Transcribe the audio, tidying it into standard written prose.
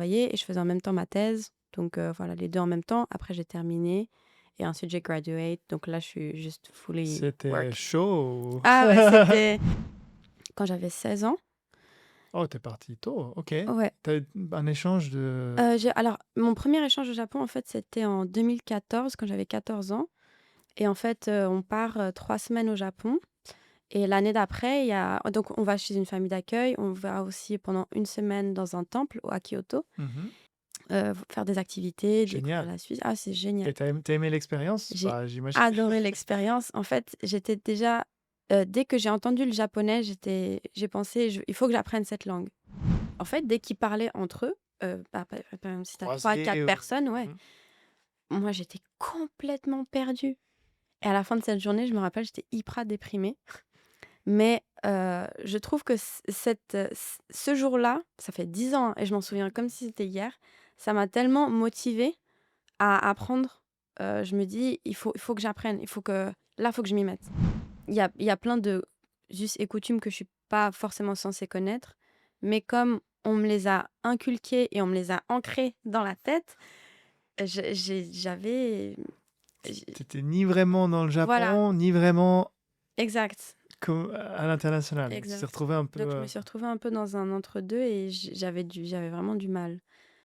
travaillais et je faisais en même temps ma thèse. Donc voilà, les 2 en même temps. Après, j'ai terminé et ensuite j'ai graduate. Donc là, je suis juste fully C'était work. chaud. Ah ouais, c'était quand j'avais 16 ans. Oh, t'es parti tôt. Ok. Ouais. T'as eu un échange de... Alors mon premier échange au Japon, en fait, c'était en 2014 quand j'avais 14 ans et en fait, on part, 3 semaines au Japon et l'année d'après, il y a donc on va chez une famille d'accueil, on va aussi pendant une semaine dans un temple à Kyoto, Mhm. faire des activités, découvrir Génial. la Suisse. Ah, c'est génial. Et t'as aimé l'expérience? J'ai Bah, j'imagine. adoré l'expérience. En fait, j'étais déjà, dès que j'ai entendu le japonais, j'ai pensé: «Il faut que j'apprenne cette langue». En fait, dès qu'ils parlaient entre eux, par exemple, si tu as 3-4 Croisé. personnes, ouais, Mhm. moi, j'étais complètement perdue et à la fin de cette journée, je me rappelle, j'étais hyper déprimée. Mais je trouve que ce jour-là, ça fait 10 ans, hein, et je m'en souviens comme si c'était hier, ça m'a tellement motivée à apprendre. Je me dis: «Il faut que j'apprenne, il faut que je m'y mette». Il y a plein de us et coutumes que je suis pas forcément censée connaître, mais comme on me les a inculquées et on me les a ancrées dans la tête, j'avais j T'étais ni vraiment dans le voilà, Japon, ni vraiment exact. à l'international. Tu t'es Exact. retrouvé un peu... Donc je me suis retrouvée un peu dans un entre-deux et j'avais vraiment du mal.